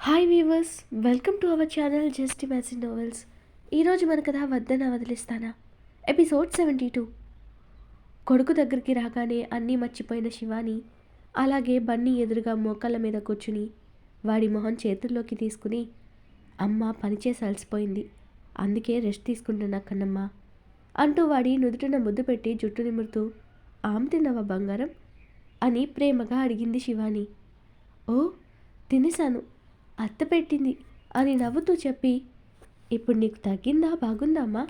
Hi weavers, welcome to our channel just imagine novels. ఈరోజు మన కథ వద్దన వదిలిస్తానా ఎపిసోడ్ 72. కొడుకు దగ్గరికి రాగానే అన్నీ మర్చిపోయిన శివాని అలాగే బన్నీ ఎదురుగా మోకాళ్ళ మీద కూర్చుని వాడి మొహం చేతుల్లోకి తీసుకుని, అమ్మ పనిచేసి అలసిపోయింది, అందుకే రెస్ట్ తీసుకుంటున్నా కన్నమ్మ అంటూ వాడి నుదుటిన ముద్దు పెట్టి జుట్టు నిమురుతూ, ఆమె తిన్నవా బంగారం అని ప్రేమగా అడిగింది శివాని. ఓ తినేశాను, అత్త పెట్టింది అని నవ్వుతూ చెప్పి, ఇప్పుడు నీకు తగ్గిందా, బాగుందమ్మా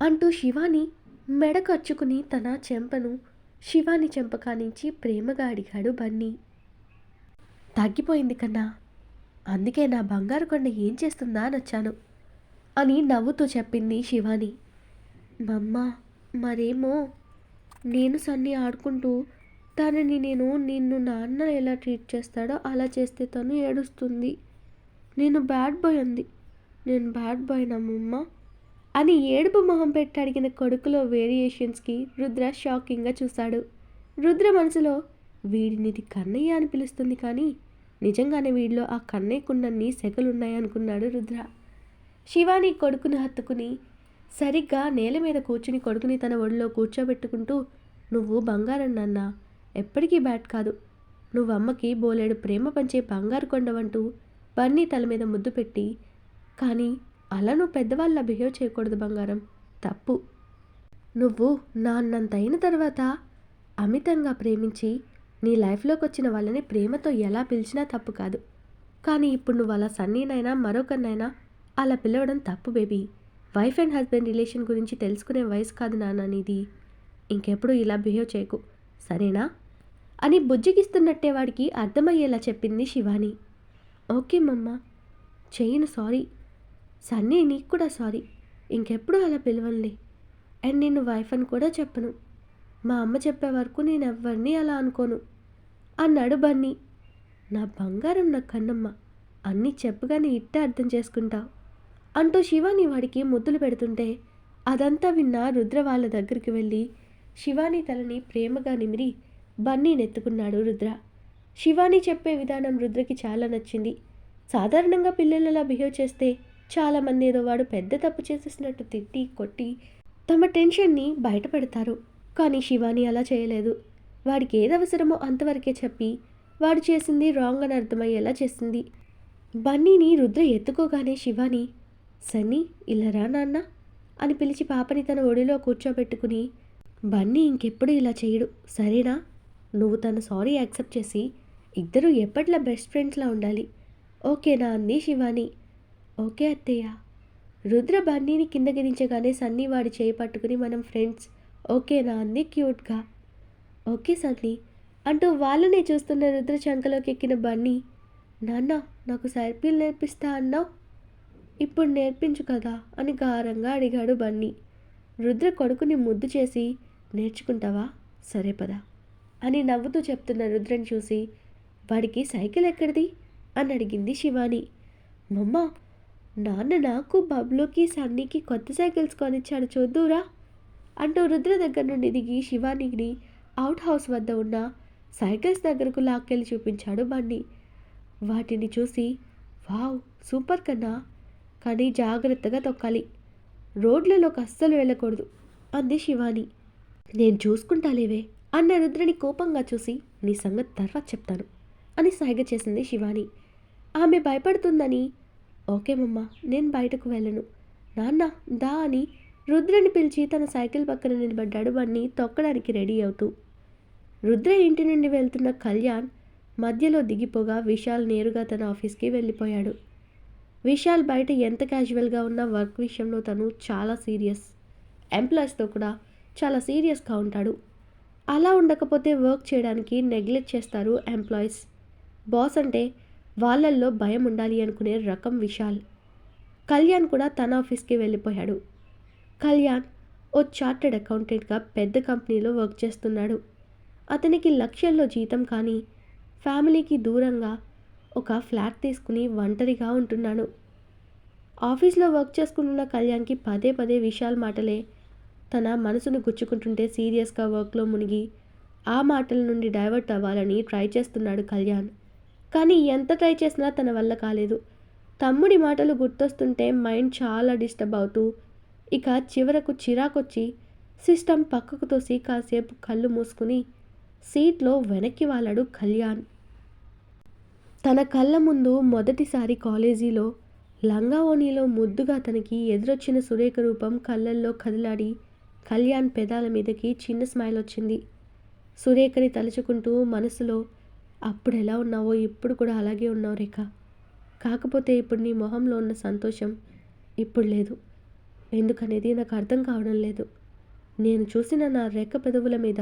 అంటూ శివాని మెడ ఖర్చుకుని తన చెంపను శివాని చెంప కానించి ప్రేమగా అడిగాడు బన్నీ. తగ్గిపోయింది కన్నా, అందుకే నా బంగారు కొండ ఏం చేస్తుందా అని వచ్చాను అని నవ్వుతూ చెప్పింది శివాని. మమ్మ మరేమో, నేను సన్ని ఆడుకుంటూ తనని నిన్ను నాన్న ఎలా ట్రీట్ చేస్తాడో అలా చేస్తే తను ఏడుస్తుంది, నేను బ్యాడ్ బాయ్ అంది. నేను బ్యాడ్ బాయ్ నమ్మమ్మ అని ఏడుపు మొహం పెట్టి అడిగిన కొడుకులో వేరియేషన్స్కి రుద్ర షాకింగ్గా చూశాడు. రుద్ర మనసులో, వీడినిది కన్నయ్య అని పిలుస్తుంది కానీ నిజంగానే వీడిలో ఆ కన్నయ్యకున్నన్ని సెగలున్నాయనుకున్నాడు రుద్ర. శివాని కొడుకుని హత్తుకుని సరిగ్గా నేల మీద కూర్చుని కొడుకుని తన ఒడిలో కూర్చోబెట్టుకుంటూ, నువ్వు బంగారం నాన్న, ఎప్పటికీ బ్యాడ్ కాదు, నువ్వు అమ్మకి బోలెడు ప్రేమ పంచే బంగారు కొండవంటూ బన్నీ తల మీద ముద్దు పెట్టి, కానీ అలా నువ్వు పెద్దవాళ్ళ బిహేవ్ చేయకూడదు బంగారం, తప్పు. నువ్వు నాన్నంత అయిన తర్వాత అమితంగా ప్రేమించి నీ లైఫ్లోకి వచ్చిన వాళ్ళని ప్రేమతో ఎలా పిలిచినా తప్పు కాదు, కానీ ఇప్పుడు నువ్వు అలా సన్నీనైనా మరొకరినైనా అలా పిలవడం తప్పు baby. Wife and husband relation గురించి తెలుసుకునే వయసు కాదు నాన్న నీది, ఇంకెప్పుడు ఇలా బిహేవ్ చేయకు సరేనా అని బుజ్జిగిస్తున్నట్టే వాడికి అర్థమయ్యేలా చెప్పింది శివాని. ఓకే మమ్మ, చెయ్యను, సారీ. సన్నీ నీకు కూడా సారీ, ఇంకెప్పుడు అలా పిలవనులే, అండ్ నేను వైఫ్ అని కూడా చెప్పను, మా అమ్మ చెప్పే వరకు నేను ఎవరిని అలా అనుకోను అన్నాడు బన్నీ. నా బంగారం నా కన్నమ్మ, అన్నీ చెప్పగానే ఇట్టే అర్థం చేసుకుంటావు అంటూ శివాని వాడికి ముద్దులు పెడుతుంటే అదంతా విన్న రుద్ర వాళ్ళ దగ్గరికి వెళ్ళి శివాని తలని ప్రేమగా నిమిరి బన్నీని ఎత్తుకున్నాడు రుద్ర. శివాని చెప్పే విధానం రుద్రకి చాలా నచ్చింది. సాధారణంగా పిల్లలు అలా బిహేవ్ చేస్తే చాలామంది ఏదో వాడు పెద్ద తప్పు చేసేసినట్టు తిట్టి కొట్టి తమ టెన్షన్ని బయటపెడతారు, కానీ శివాని అలా చేయలేదు. వాడికి ఏది అవసరమో అంతవరకే చెప్పి వాడు చేసింది రాంగ్ అని అర్థమయ్యేలా చేసింది. బన్నీని రుద్ర ఎత్తుకోగానే శివాని, సన్నీ ఇలా రా నాన్న అని పిలిచి పాపని తన ఒడిలో కూర్చోబెట్టుకుని, బన్నీ ఇంకెప్పుడు ఇలా చేయడు సరేనా, నువ్వు తన సారీ యాక్సెప్ట్ చేసి ఇద్దరూ ఎప్పట్లా బెస్ట్ ఫ్రెండ్స్లా ఉండాలి, ఓకేనా అంది శివాని. ఓకే అత్తయ్య. రుద్ర బన్నీని కిందకి దించగానే సన్నీ వాడి చేయి పట్టుకుని, మనం ఫ్రెండ్స్ ఓకేనా అంది క్యూట్గా. ఓకే సన్నీ అంటూ వాళ్ళనే చూస్తున్న రుద్ర చంకలోకి ఎక్కిన బన్నీ, నాన్న నాకు సైకిల్ నేర్పిస్తా అన్నావు, ఇప్పుడు నేర్పించు కదా అని గారంగా అడిగాడు బన్నీ. రుద్ర కొడుకుని ముద్దు చేసి, నేర్చుకుంటావా, సరే పదా అని నవ్వుతూ చెప్తున్న రుద్రని చూసి, వాడికి సైకిల్ ఎక్కడిది అని అడిగింది శివాని. మమ్మ, నాన్న నాకు బబ్లుకి సన్నీకి కొత్త సైకిల్స్ కొనిచ్చాడు చూద్దురా అంటూ రుద్ర దగ్గర నుండి దిగి శివానీని అవుట్ హౌస్ వద్ద ఉన్న సైకిల్స్ దగ్గరకు లాక్కెళ్ళి చూపించాడు బన్నీ. వాటిని చూసి, వావ్ సూపర్ కన్నా, కానీ జాగ్రత్తగా తొక్కాలి, రోడ్లలోకి అస్సలు వెళ్ళకూడదు అంది శివాని. నేను చూసుకుంటాలేవే అన్న రుద్రని కోపంగా చూసి, నీ సంగతి తర్వాత చెప్తాను అని సైగ చేసింది శివాని. ఆమె భయపడుతుందని, ఓకే మమ్మ నేను బయటకు వెళ్ళను, నాన్న దా అని రుద్రని పిలిచి తన సైకిల్ పక్కన నిలబడ్డాడు బన్నీ తొక్కడానికి రెడీ అవుతూ. రుద్ర ఇంటి నుండి వెళ్తున్న కళ్యాణ్ మధ్యలో దిగిపోగా విశాల్ నేరుగా తన ఆఫీస్కి వెళ్ళిపోయాడు. విశాల్ బయట ఎంత క్యాజువల్గా ఉన్న వర్క్ విషయంలో తను చాలా సీరియస్, ఎంప్లాయీస్తో కూడా చాలా సీరియస్గా ఉంటాడు. అలా ఉండకపోతే వర్క్ చేయడానికి నెగ్లెక్ట్ చేస్తారు ఎంప్లాయీస్. బాస్ అంటే వాళ్ళల్లో భయం ఉండాలి అనుకునే రకం విశాల్. కళ్యాణ్ కూడా తన ఆఫీస్కి వెళ్ళిపోయాడు. కళ్యాణ్ ఓ చార్టెడ్ అకౌంటెంట్గా పెద్ద కంపెనీలో వర్క్ చేస్తున్నాడు. అతనికి లక్షల్లో జీతం, కానీ ఫ్యామిలీకి దూరంగా ఒక ఫ్లాట్ తీసుకుని ఒంటరిగా ఉంటున్నాడు. ఆఫీస్లో వర్క్ చేసుకుంటున్న కళ్యాణ్కి పదే పదే విశాల్ మాటలే తన మనసును గుచ్చుకుంటుంటే సీరియస్గా వర్క్లో మునిగి ఆ మాటల నుండి డైవర్ట్ అవ్వాలని ట్రై చేస్తున్నాడు కళ్యాణ్. కానీ ఎంత ట్రై చేసినా తన వల్ల కాలేదు. తమ్ముడి మాటలు గుర్తొస్తుంటే మైండ్ చాలా డిస్టర్బ్ అవుతూ ఇక చివరకు చిరాకొచ్చి సిస్టమ్ పక్కకు తోసి కాసేపు కళ్ళు మూసుకుని సీట్లో వెనక్కి వాలాడు కళ్యాణ్. తన కళ్ళ ముందు మొదటిసారి కాలేజీలో లంగా ఓణీలో ముద్దుగా తనకి ఎదురొచ్చిన సురేఖ రూపం కళ్ళల్లో కదిలాడి కళ్యాణ్ పెదాల మీదకి చిన్న స్మైల్ వచ్చింది. సురేఖని తలుచుకుంటూ మనసులో అప్పుడు ఎలా ఉన్నావో ఇప్పుడు కూడా అలాగే ఉన్నావు రేఖ. కాకపోతే ఇప్పుడు నీ మొహంలో ఉన్న సంతోషం ఇప్పుడు లేదు. ఎందుకనేది నాకు అర్థం కావడం లేదు. నేను చూసిన నా రెక్క పెదవుల మీద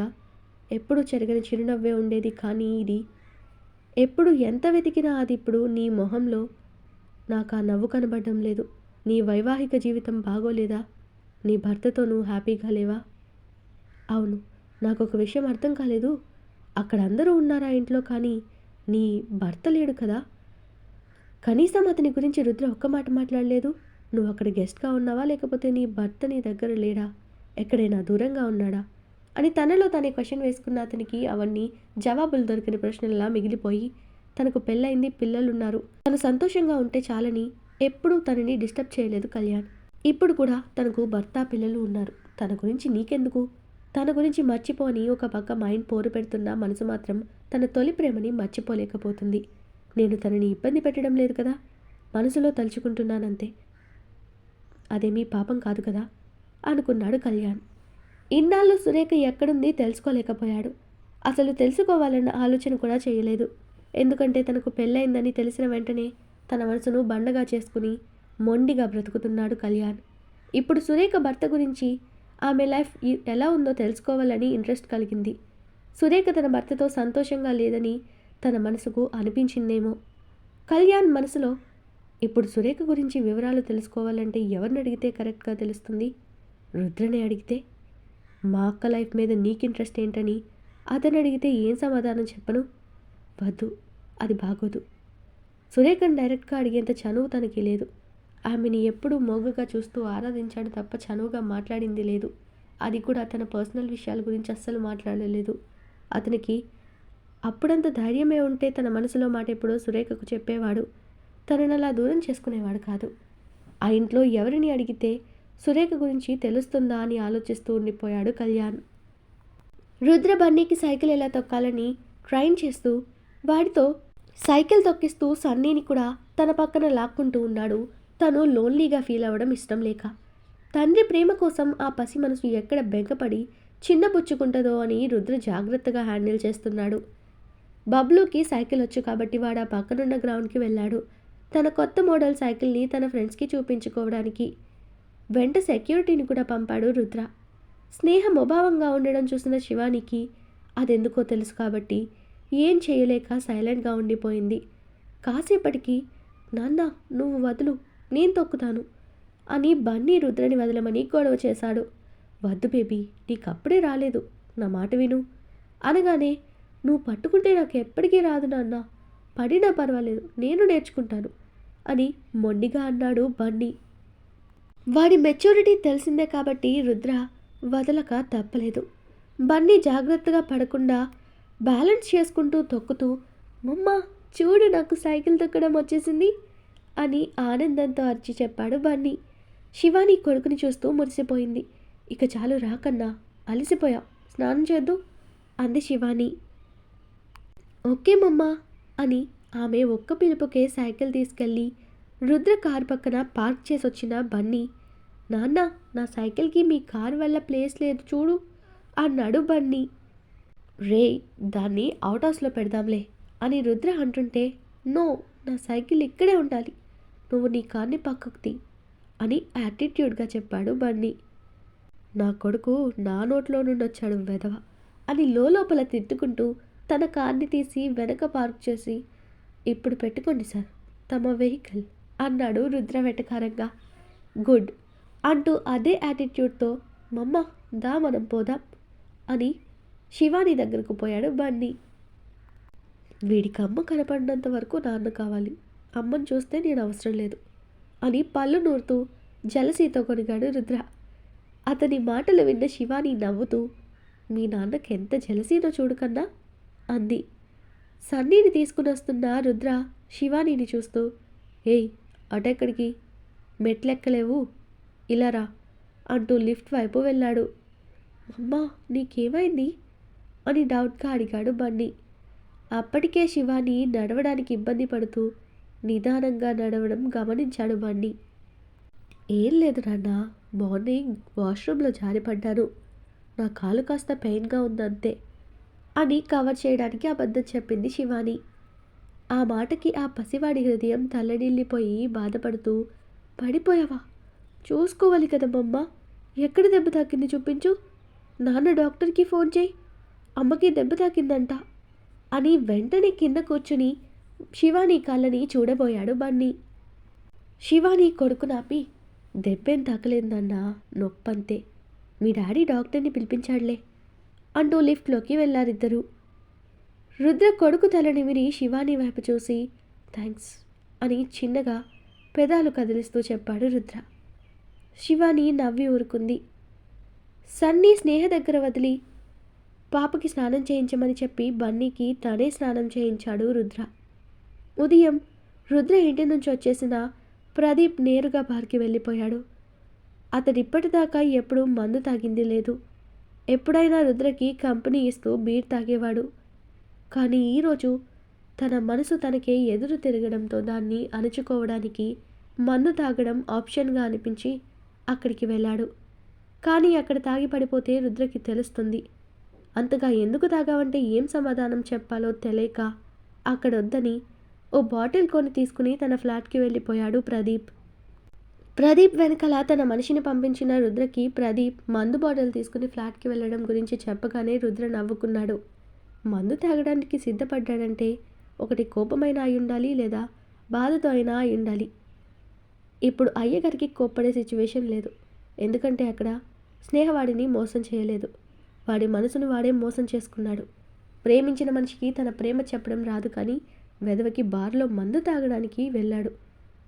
ఎప్పుడూ చెరగని చిరునవ్వే ఉండేది, కానీ ఇది ఎప్పుడు ఎంత వెతికినా అది ఇప్పుడు నీ మొహంలో నాకు ఆ నవ్వు కనబడడం లేదు. నీ వైవాహిక జీవితం బాగోలేదా? నీ భర్తతో నువ్వు హ్యాపీగా లేవా? అవును, నాకు ఒక విషయం అర్థం కాలేదు. అక్కడ అందరూ ఉన్నారా ఇంట్లో, కానీ నీ భర్త లేడు కదా? కనీసం అతని గురించి రుద్ర ఒక్క మాట మాట్లాడలేదు. నువ్వు అక్కడ గెస్ట్గా ఉన్నావా, లేకపోతే నీ భర్త నీ దగ్గర లేడా, ఎక్కడైనా దూరంగా ఉన్నాడా అని తనలో తనే క్వశ్చన్ వేసుకున్న అతనికి అవన్నీ జవాబులు దొరికిన ప్రశ్నలా మిగిలిపోయి తనకు పెళ్ళయింది, పిల్లలున్నారు, తను సంతోషంగా ఉంటే చాలని ఎప్పుడూ తనని డిస్టర్బ్ చేయలేదు కళ్యాణ్. ఇప్పుడు కూడా తనకు భర్త పిల్లలు ఉన్నారు. తన గురించి నీకెందుకు, తన గురించి మర్చిపోని ఒక పక్క మైండ్ పోరు పెడుతున్న మనసు మాత్రం తన తొలి ప్రేమని మర్చిపోలేకపోతుంది. నేను తనని ఇబ్బంది పెట్టడం లేదు కదా, మనసులో తలుచుకుంటున్నానంతే. అదేమీ పాపం కాదు కదా అనుకున్నాడు కళ్యాణ్. ఇన్నాళ్ళు సురేఖ ఎక్కడుంది తెలుసుకోలేకపోయాడు. అసలు తెలుసుకోవాలన్న ఆలోచన కూడా చేయలేదు. ఎందుకంటే తనకు పెళ్ళైందని తెలిసిన వెంటనే తన మనసును బండగా చేసుకుని మొండిగా బ్రతుకుతున్నాడు కళ్యాణ్. ఇప్పుడు సురేఖ భర్త గురించి, ఆమె లైఫ్ ఎలా ఉందో తెలుసుకోవాలని ఇంట్రెస్ట్ కలిగింది. సురేఖ తన భర్తతో సంతోషంగా లేదని తన మనసుకు అనిపించిందేమో. కళ్యాణ్ మనసులో ఇప్పుడు సురేఖ గురించి వివరాలు తెలుసుకోవాలంటే ఎవరిని అడిగితే కరెక్ట్గా తెలుస్తుంది? రుద్రని అడిగితే? మా అక్క లైఫ్ మీద నీకు ఇంట్రెస్ట్ ఏంటని అతను అడిగితే ఏం సమాధానం చెప్పను? వద్దు, అది బాగోదు. సురేఖను డైరెక్ట్గా అడిగేంత చనువు తనకి లేదు. ఆమెని ఎప్పుడూ మొగ్గుగా చూస్తూ ఆరాధించాడు తప్ప చనువుగా మాట్లాడింది లేదు. అది కూడా తన పర్సనల్ విషయాల గురించి అస్సలు మాట్లాడలేదు. అతనికి అప్పుడంత ధైర్యమే ఉంటే తన మనసులో మాట ఎప్పుడో సురేఖకు చెప్పేవాడు. తనను అలా దూరం చేసుకునేవాడు కాదు. ఆ ఇంట్లో ఎవరిని అడిగితే సురేఖ గురించి తెలుస్తుందా అని ఆలోచిస్తూ ఉండిపోయాడు కళ్యాణ్. రుద్ర బన్నీకి సైకిల్ ఎలా తొక్కాలని ట్రైన్ చేస్తూ వాడితో సైకిల్ తొక్కిస్తూ సన్నీని కూడా తన పక్కన లాక్కుంటూ ఉన్నాడు. తను లోన్లీగా ఫీల్ అవ్వడం ఇష్టం లేక. తండ్రి ప్రేమ కోసం ఆ పసి మనసు ఎక్కడ బెంకపడి చిన్నబుచ్చుకుంటుందో అని రుద్ర జాగ్రత్తగా హ్యాండిల్ చేస్తున్నాడు. బబ్లూకి సైకిల్ వచ్చు కాబట్టి వాడు ఆ పక్కనున్న గ్రౌండ్కి వెళ్ళాడు. తన కొత్త మోడల్ సైకిల్ని తన ఫ్రెండ్స్కి చూపించుకోవడానికి. వెంట సెక్యూరిటీని కూడా పంపాడు రుద్ర. స్నేహ ముభావంగా ఉండడం చూసిన శివానికి అదెందుకో తెలుసు కాబట్టి ఏం చేయలేక సైలెంట్గా ఉండిపోయింది. కాసేపటికి నాన్న నువ్వు వదులు, నేను తొక్కుతాను అని బన్నీ రుద్రని వదలమని గొడవ చేశాడు. వద్దు బేబీ, నీకప్పుడే రాలేదు, నా మాట విను అనగానే నువ్వు పట్టుకుంటే నాకు ఎప్పటికీ రాదు నాన్న, పడినా పర్వాలేదు, నేను నేర్చుకుంటాను అని మొండిగా అన్నాడు బన్నీ. వాడి మెచ్యూరిటీ తెలిసిందే కాబట్టి రుద్ర వదలక తప్పలేదు. బన్నీ జాగ్రత్తగా పడకుండా బ్యాలెన్స్ చేసుకుంటూ తొక్కుతూ మమ్మ చూడు నాకు సైకిల్ తొక్కడం వచ్చేసింది అని ఆనందంతో అరిచి చెప్పాడు బన్నీ. శివాని కొడుకుని చూస్తూ మురిసిపోయింది. ఇక చాలు రాకన్నా, అలసిపోయావు, స్నానం చేద్దు అంది శివాని. ఓకే మమ్మా అని ఆమె ఒక్క పిలుపుకే సైకిల్ తీసుకెళ్ళి రుద్ర కారు పక్కన పార్క్ చేసి వచ్చిన బన్నీ, నాన్న నా సైకిల్కి మీ కారు వల్ల ప్లేస్ లేదు చూడు అన్నాడు బన్నీ. రే దాన్ని అవుట్ హౌస్లో పెడదాంలే అని రుద్ర అంటుంటే, నో నా సైకిల్ ఇక్కడే ఉండాలి, నువ్వు నీ కార్ని పక్కకు తీ అని యాటిట్యూడ్గా చెప్పాడు బన్నీ. నా కొడుకు నా నోట్లో నుండి వచ్చాడు వెధవ అని లోపల తిట్టుకుంటూ తన కార్ని తీసి వెనక పార్క్ చేసి, ఇప్పుడు పెట్టుకోండి సార్ తమ వెహికల్ అన్నాడు రుద్ర వెటకారంగా. గుడ్ అంటూ అదే యాటిట్యూడ్తో మమ్మ దా మనం పోదాం అని శివాని దగ్గరకు పోయాడు బన్నీ. వీడికి అమ్మ కనపడినంత వరకు నాన్న కావాలి, అమ్మని చూస్తే నేను అవసరం లేదు అని పళ్ళు నూరుతూ జలసీతో కొనిగాడు రుద్ర. అతని మాటలు విన్న శివాని నవ్వుతూ, మీ నాన్నకి ఎంత జలసీనో చూడు కన్నా అంది. సన్నీని తీసుకుని వస్తున్న రుద్ర శివానీని చూస్తూ, ఏయ్ అటెక్కడికి, మెట్లెక్కలేవు, ఇలా రా అంటూ లిఫ్ట్ వైపు వెళ్ళాడు. అమ్మా నీకేమైంది అని డౌట్గా అడిగాడు బన్నీ. అప్పటికే శివాని నడవడానికి ఇబ్బంది పడుతూ నిదానంగా నడవడం గమనించాడు బన్నీ. ఏం లేదు నాన్న, మార్నింగ్ వాష్రూమ్లో జారిపడ్డాను, నా కాలు కాస్త పెయిన్గా ఉందంతే అని కవర్ చేయడానికి అబద్ధం చెప్పింది శివాని. ఆ మాటకి ఆ పసివాడి హృదయం తల్లడిల్లిపోయి బాధపడుతూ, పడిపోయావా, చూసుకోవాలి కదమ్మమ్మ, ఎక్కడ దెబ్బ తాకింది చూపించు, నాన్న డాక్టర్కి ఫోన్ చేయి, అమ్మకి దెబ్బ తాకిందంట అని వెంటనే కింద కూర్చుని శివాని కళ్ళని చూడబోయాడు బన్నీ. శివాని కొడుకు నాపి, దెబ్బేం తాకలేదన్నా, నొప్పంతే, మీ డాడీ డాక్టర్ని పిలిపించాడులే అంటూ లిఫ్ట్లోకి వెళ్ళారిద్దరూ. రుద్ర కొడుకు తల నిమిరి శివాని వైపు చూసి థ్యాంక్స్ అని చిన్నగా పెదాలు కదిలిస్తూ చెప్పాడు రుద్ర. శివాని నవ్వి ఊరుకుంది. సన్నీ స్నేహ దగ్గర వదిలి పాపకి స్నానం చేయించమని చెప్పి బన్నీకి తనే స్నానం చేయించాడు రుద్ర. ఉదయం రుద్ర ఇంటి నుంచి వచ్చేసిన ప్రదీప్ నేరుగా బార్కి వెళ్ళిపోయాడు. అతడిప్పటిదాకా ఎప్పుడూ మందు తాగింది లేదు. ఎప్పుడైనా రుద్రకి కంపెనీ ఇస్తూ బీర్ తాగేవాడు. కానీ ఈరోజు తన మనసు తనకే ఎదురు తిరగడంతో దాన్ని అణుచుకోవడానికి మందు తాగడం ఆప్షన్గా అనిపించి అక్కడికి వెళ్ళాడు. కానీ అక్కడ తాగి పడిపోతే రుద్రకి తెలుస్తుంది. అంతగా ఎందుకు తాగావంటే ఏం సమాధానం చెప్పాలో తెలియక అక్కడొద్దని ఓ బాటిల్ కొని తీసుకుని తన ఫ్లాట్కి వెళ్ళిపోయాడు ప్రదీప్. ప్రదీప్ వెనకాల తన మనిషిని పంపించిన రుద్రకి ప్రదీప్ మందు బాటిల్ తీసుకుని ఫ్లాట్కి వెళ్ళడం గురించి చెప్పగానే రుద్ర నవ్వుకున్నాడు. మందు తాగడానికి సిద్ధపడ్డాడంటే ఒకటి కోపమైన అయి ఉండాలి, లేదా బాధతో అయినా అయి ఉండాలి. ఇప్పుడు అయ్యగారికి కోప్పడే సిచ్యువేషన్ లేదు. ఎందుకంటే అక్కడ స్నేహవాడిని మోసం చేయలేదు, వాడి మనసును వాడే మోసం చేసుకున్నాడు. ప్రేమించిన మనిషికి తన ప్రేమ చెప్పడం రాదు, కానీ వెధవకి బార్లో మందు తాగడానికి వెళ్ళాడు,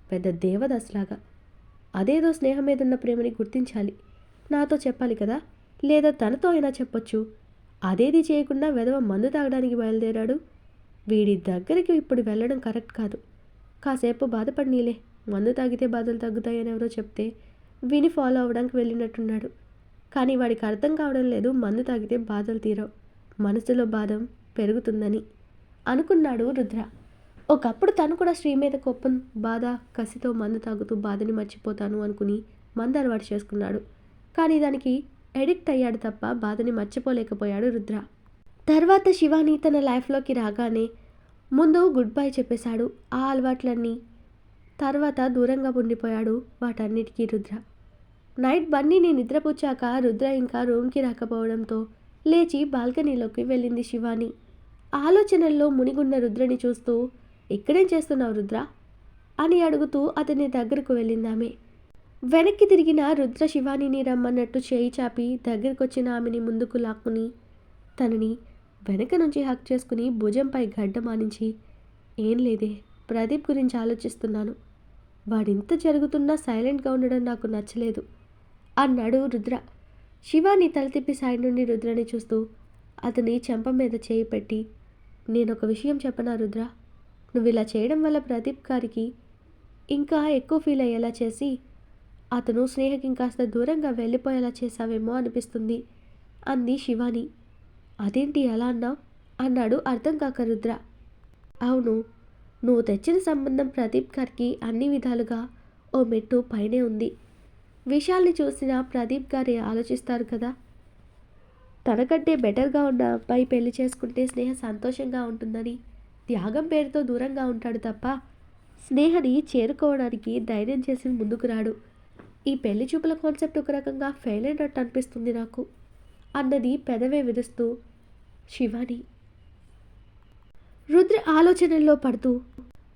పెద్ద దేవదాస్లాగా. అదేదో స్నేహం మీదున్న ప్రేమని గుర్తించాలి, నాతో చెప్పాలి కదా, లేదా తనతో అయినా చెప్పొచ్చు. అదేది చేయకుండా వెధవ మందు తాగడానికి బయలుదేరాడు. వీడి దగ్గరికి ఇప్పుడు వెళ్ళడం కరెక్ట్ కాదు. కాసేపు బాధపడినీలే, మందు తాగితే బాధలు తగ్గుతాయని ఎవరో చెప్తే విని ఫాలో అవ్వడానికి వెళ్ళినట్టున్నాడు. కానీ వాడికి అర్థం కావడం లేదు, మందు తాగితే బాధలు తీరవు, మనసులో బాధ పెరుగుతుందని అనుకున్నాడు రుద్ర. ఒకప్పుడు తను కూడా శ్రీ మీద కోపం, బాధ, కసితో మందు తాగుతూ బాధని మర్చిపోతాను అనుకుని మందు అలవాటు చేసుకున్నాడు. కానీ దానికి ఎడిక్ట్ అయ్యాడు తప్ప బాధని మర్చిపోలేకపోయాడు రుద్ర. తర్వాత శివాని తన లైఫ్లోకి రాగానే ముందు గుడ్ బై చెప్పేశాడు. ఆ అలవాట్లన్నీ తర్వాత దూరంగా ఉండిపోయాడు వాటన్నిటికీ రుద్ర. నైట్ బన్నీని నిద్రపుచ్చాక రుద్ర ఇంకా రూమ్కి రాకపోవడంతో లేచి బాల్కనీలోకి వెళ్ళింది శివాని. ఆలోచనల్లో మునిగున్న రుద్రని చూస్తూ, ఇక్కడేం చేస్తున్నావు రుద్ర అని అడుగుతూ అతని దగ్గరకు వెళ్ళిందామె. వెనక్కి తిరిగిన రుద్ర శివానిని రమ్మన్నట్టు చేయి చాపి దగ్గరకొచ్చిన ఆమెని ముందుకు లాక్కుని తనని వెనక నుంచి హక్ చేసుకుని భుజంపై గడ్డ మానించి, ఏం లేదే, ప్రదీప్ గురించి ఆలోచిస్తున్నాను, వాడింత జరుగుతున్నా సైలెంట్గా ఉండడం నాకు నచ్చలేదు అన్నాడు రుద్ర. శివాని తల తిప్పి సైడ్ నుండి రుద్రని చూస్తూ అతని చెంప మీద చేయి పెట్టి, నేనొక విషయం చెప్పనా రుద్ర, నువ్వు ఇలా చేయడం వల్ల ప్రదీప్ గారికి ఇంకా ఎక్కువ ఫీల్ అయ్యేలా చేసి అతను స్నేహకి ఇంకాస్త దూరంగా వెళ్ళిపోయేలా చేశావేమో అనిపిస్తుంది అంది శివాని. అదేంటి అలా అన్నావు అన్నాడు అర్థం కాక రుద్ర. అవును, నువ్వు తెచ్చిన సంబంధం ప్రదీప్ గారికి అన్ని విధాలుగా ఓ మెట్టు పైనే ఉంది. విషయాల్ని చూసిన ప్రదీప్ గారి ఆలోచిస్తారు కదా, తనకంటే బెటర్గా ఉన్న అబ్బాయి పెళ్లి చేసుకుంటే స్నేహ సంతోషంగా ఉంటుందని త్యాగం పేరుతో దూరంగా ఉంటాడు తప్ప స్నేహని చేరుకోవడానికి ధైర్యం చేసి ముందుకు రాడు. ఈ పెళ్లి చూపుల కాన్సెప్ట్ ఒక రకంగా ఫెయిల్ అయినట్టు అనిపిస్తుంది నాకు అన్నది పెదవే విరుస్తూ శివాని. రుద్ర ఆలోచనల్లో పడుతూ,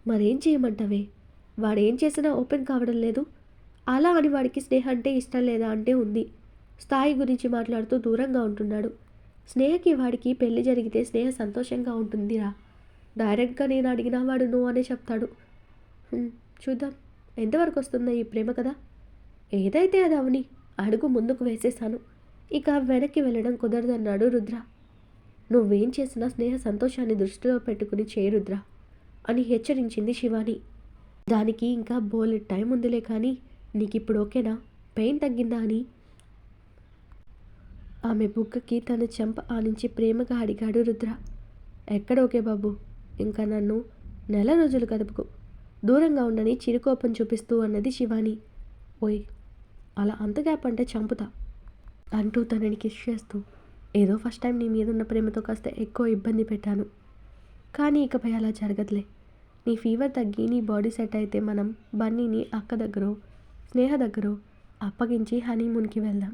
మరేం చేయమంటావే, వాడేం చేసినా ఓపెన్ కావడం లేదు, అలా అని వాడికి స్నేహ అంటే ఇష్టం లేదా అంటే ఉంది. స్థాయి గురించి మాట్లాడుతూ దూరంగా ఉంటున్నాడు. స్నేహకి వాడికి పెళ్లి జరిగితే స్నేహ సంతోషంగా ఉంటుందిరా, డైరెక్ట్గా నేను అడిగినా వాడు నో అనే చెప్తాడు. చూద్దాం ఎంతవరకు వస్తుందో ఈ ప్రేమ కదా, ఏదైతే అది అవని, అడుగు ముందుకు వేసేశాను, ఇక వెనక్కి వెళ్ళడం కుదరదన్నాడు రుద్ర. నువ్వేం చేసినా స్నేహ సంతోషాన్ని దృష్టిలో పెట్టుకుని చేయి రుద్ర అని హెచ్చరించింది శివాని. దానికి ఇంకా బోలెడ్ టైం ఉందిలే కానీ నీకిప్పుడు ఓకేనా, పెయిన్ తగ్గిందా అని ఆమె బుగ్గకి తన చెంప ఆనించి ప్రేమగా అడిగాడు రుద్ర. ఎక్కడ ఓకే బాబు, ఇంకా నన్ను నెల రోజులు కదుపుకు దూరంగా ఉండని చిరుకోపం చూపిస్తూ అన్నది శివాని. ఓయ్, అలా అంత గ్యాప్ అంటే చంపుతా అంటూ తనని కిస్ చేస్తూ, ఏదో ఫస్ట్ టైం నీ మీదున్న ప్రేమతో కాస్త ఎక్కువ ఇబ్బంది పెట్టాను, కానీ ఇకపై అలా జరగదులే. నీ ఫీవర్ తగ్గి నీ బాడీ సెట్ అయితే మనం బన్నీని అక్క దగ్గరో స్నేహ దగ్గరో అప్పగించి హనీమూన్కి వెళ్దాం.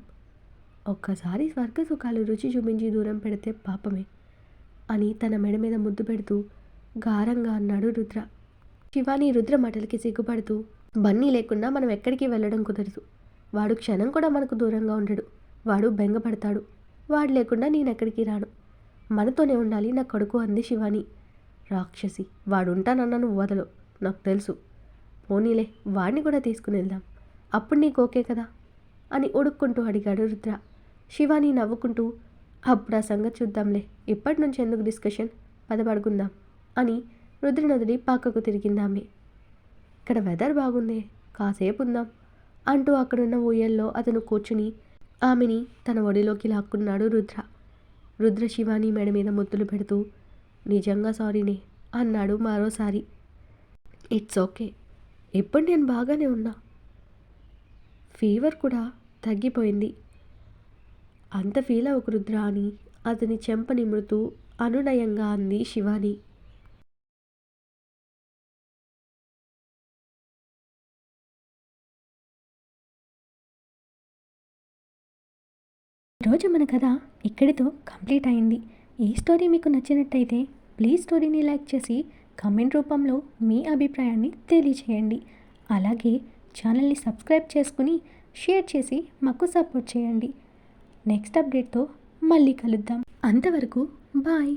ఒక్కసారి స్వర్గ సుఖాలు రుచి చూపించి దూరం పెడితే పాపమే అని తన మెడ మీద ముద్దు పెడుతూ గారంగా అన్నాడు రుద్ర. శివాని రుద్ర మాటలకి సిగ్గుపడుతూ, బన్నీ లేకుండా మనం ఎక్కడికి వెళ్ళడం కుదరదు. వాడు క్షణం కూడా మనకు దూరంగా ఉండడు. వాడు బెంగపడతాడు. వాడు లేకుండా నేనెక్కడికి రాను. మనతోనే ఉండాలి నా కొడుకు అంది శివాని. రాక్షసి, వాడు ఉంటానన్నా నువ్వు వదలవు, నాకు తెలుసు. పోనీలే, వాడిని కూడా తీసుకుని వెళ్దాం, అప్పుడు నీకు ఓకే కదా అని ఉడుక్కుంటూ అడిగాడు రుద్ర. శివాని నవ్వుకుంటూ, అప్పుడు ఆ సంగతి చూద్దాంలే, ఇప్పటి నుంచి ఎందుకు డిస్కషన్, పదపడుకుందాం అని రుద్రనదిని పక్కకు తిరిగిందామె. ఇక్కడ వెదర్ బాగుందే, కాసేపు ఉందాం అంటూ అక్కడున్న ఊయల్లో అతను కూర్చుని ఆమెని తన ఒడిలోకి లాక్కున్నాడు రుద్ర. రుద్ర శివాని మెడ మీద ముద్దులు పెడుతూ, నిజంగా సారీనే అన్నాడు మరోసారి. ఇట్స్ ఓకే, ఇప్పుడు నేను బాగానే ఉన్నా, ఫీవర్ కూడా తగ్గిపోయింది, అంత ఫీల్ అవ్వకు రుద్ర అని అతని చెంప నిమురుతూ అనునయంగా అంది శివాని. ఈరోజు మన కథ ఇక్కడితో కంప్లీట్ అయింది. ఈ స్టోరీ మీకు నచ్చినట్టయితే ప్లీజ్ స్టోరీని లైక్ చేసి కామెంట్ రూపంలో మీ అభిప్రాయాన్ని తెలియచేయండి. అలాగే ఛానల్ని సబ్స్క్రైబ్ చేసుకుని షేర్ చేసి మాకు సపోర్ట్ చేయండి. నెక్స్ట్ అప్డేట్తో మళ్ళీ కలుద్దాం. అంతవరకు బాయ్.